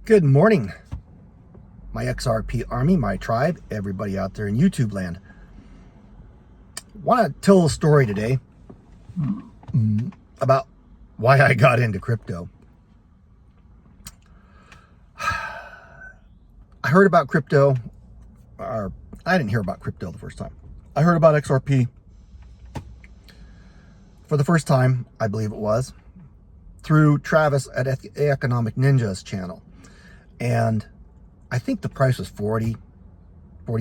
Good morning, my XRP army, my tribe, everybody out there in YouTube land. Want to tell a story today about why I got into crypto. I heard about crypto, or I didn't hear about crypto the first time. I heard about XRP for the first time, I believe it was, through Travis at Economic Ninja's channel. And I think the price was 40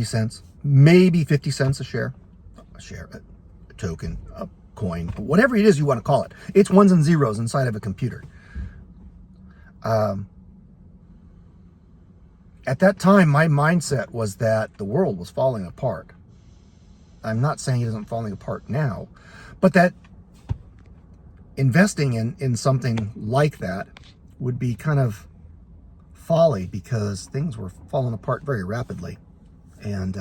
cents, maybe 50 cents a share, a token, a coin, whatever it is you want to call it. It's ones and zeros inside of a computer. At that time, my mindset was that the world was falling apart. I'm not saying it isn't falling apart now, but that investing in something like that would be kind of folly because things were falling apart very rapidly, and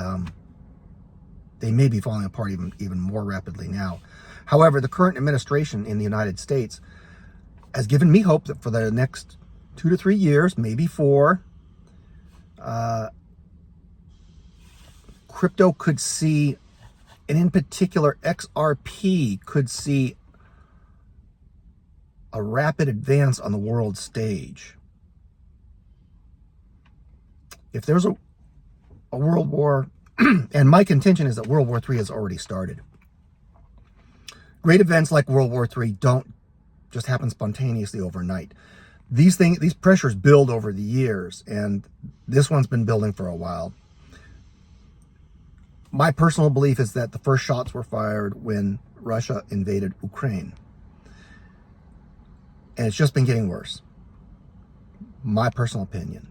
they may be falling apart even more rapidly now. However, the current administration in the United States has given me hope that for the next 2 to 3 years, maybe 4, crypto could see, and in particular XRP could see, a rapid advance on the world stage. If there's a world war, and my contention is that World War III has already started. Great events like World War III don't just happen spontaneously overnight. These pressures build over the years, and this one's been building for a while. My personal belief is that the first shots were fired when Russia invaded Ukraine. And it's just been getting worse. My personal opinion.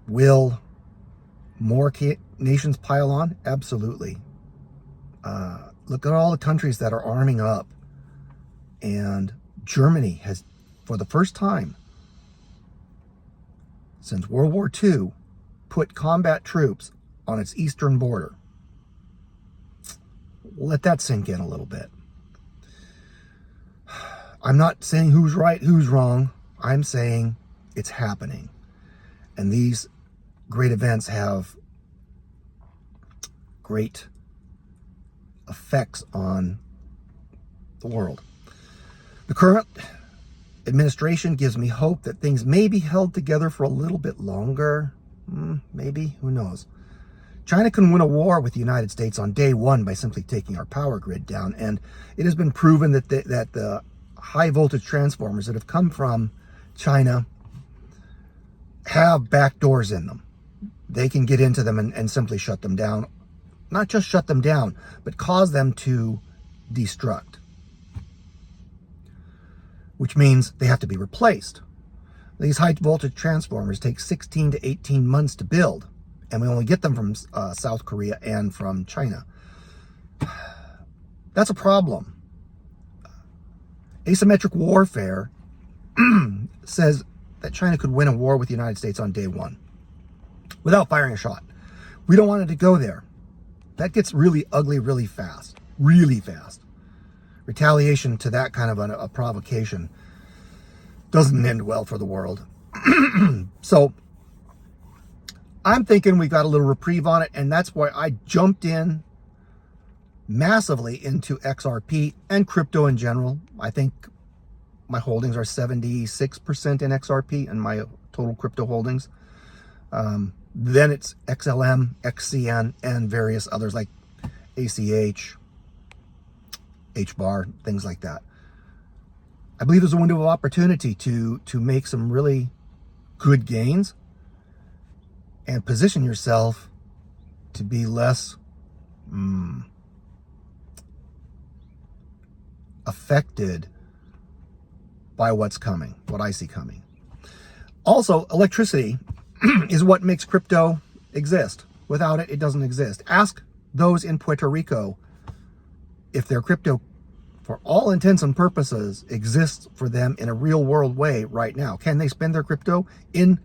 Will more nations pile on? Absolutely. Look at all the countries that are arming up. And Germany has, for the first time since World War II, put combat troops on its eastern border. Let that sink in a little bit. I'm not saying who's right, who's wrong. I'm saying it's happening. And these great events have great effects on the world. The current administration gives me hope that things may be held together for a little bit longer. Maybe, who knows? China can win a war with the United States on day one by simply taking our power grid down. And it has been proven that the high voltage transformers that have come from China have back doors in them. They can get into them and simply shut them down. Not just shut them down, but cause them to destruct. Which means they have to be replaced. These high voltage transformers take 16 to 18 months to build. And we only get them from South Korea and from China. That's a problem. Asymmetric warfare says that China could win a war with the United States on day one without firing a shot. We don't want it to go there. That gets really ugly really fast. Really fast. Retaliation to that kind of a provocation doesn't end well for the world. So I'm thinking we got a little reprieve on it, and that's why I jumped in massively into XRP and crypto in general. I think my holdings are 76% in XRP and my total crypto holdings. Then it's XLM, XCN, and various others like ACH, HBAR, things like that. I believe there's a window of opportunity to make some really good gains and position yourself to be less affected by what's coming, what I see coming. Also, electricity is what makes crypto exist. Without it, it doesn't exist. Ask those in Puerto Rico if their crypto, for all intents and purposes, exists for them in a real world way right now. Can they spend their crypto in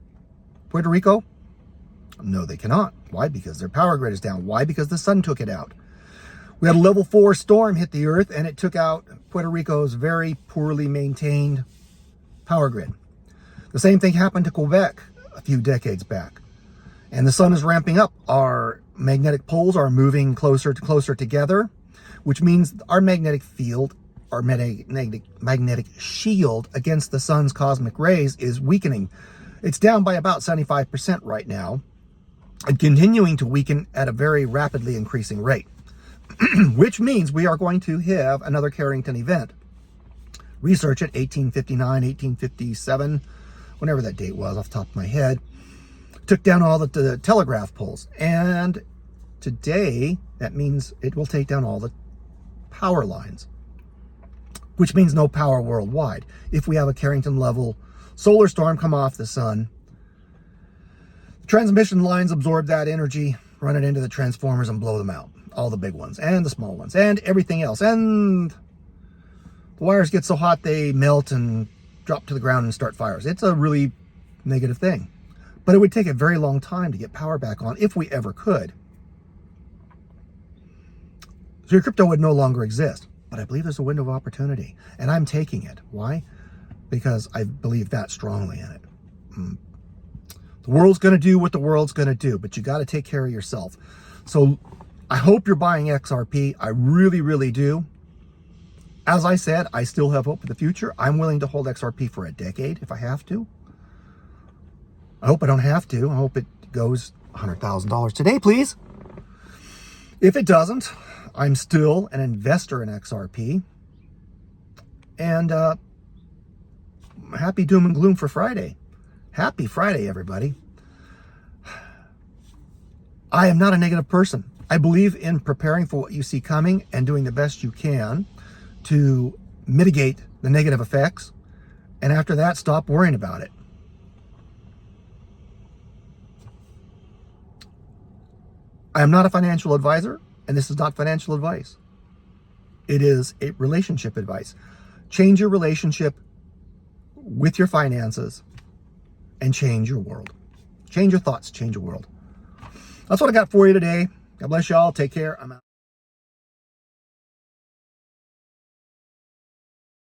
Puerto Rico? No, they cannot. Why? Because their power grid is down. Why? Because the sun took it out. We had a level 4 storm hit the earth, and it took out Puerto Rico's very poorly maintained power grid. The same thing happened to Quebec a few decades back. And the sun is ramping up. Our magnetic poles are moving closer together, which means our magnetic field, our magnetic shield against the sun's cosmic rays is weakening. It's down by about 75% right now, and continuing to weaken at a very rapidly increasing rate, which means we are going to have another Carrington event. Research it, 1859, 1857, whenever that date was off the top of my head, took down all the telegraph poles. And today, that means it will take down all the power lines, which means no power worldwide. If we have a Carrington level solar storm come off the sun, the transmission lines absorb that energy, run it into the transformers and blow them out. All the big ones and the small ones and everything else. And the wires get so hot they melt and drop to the ground and start fires. It's a really negative thing. But it would take a very long time to get power back on if we ever could. So your crypto would no longer exist. But I believe there's a window of opportunity. And I'm taking it. Why? Because I believe that strongly in it. The world's going to do what the world's going to do. But you got to take care of yourself. So I hope you're buying XRP. I really, really do. As I said, I still have hope for the future. I'm willing to hold XRP for a decade if I have to. I hope I don't have to. I hope it goes $100,000 today, please. If it doesn't, I'm still an investor in XRP. And happy doom and gloom for Friday. Happy Friday, everybody. I am not a negative person. I believe in preparing for what you see coming and doing the best you can to mitigate the negative effects. And after that, stop worrying about it. I am not a financial advisor, and this is not financial advice. It is a relationship advice. Change your relationship with your finances and change your world. Change your thoughts, change your world. That's what I got for you today. God bless y'all. Take care. I'm out.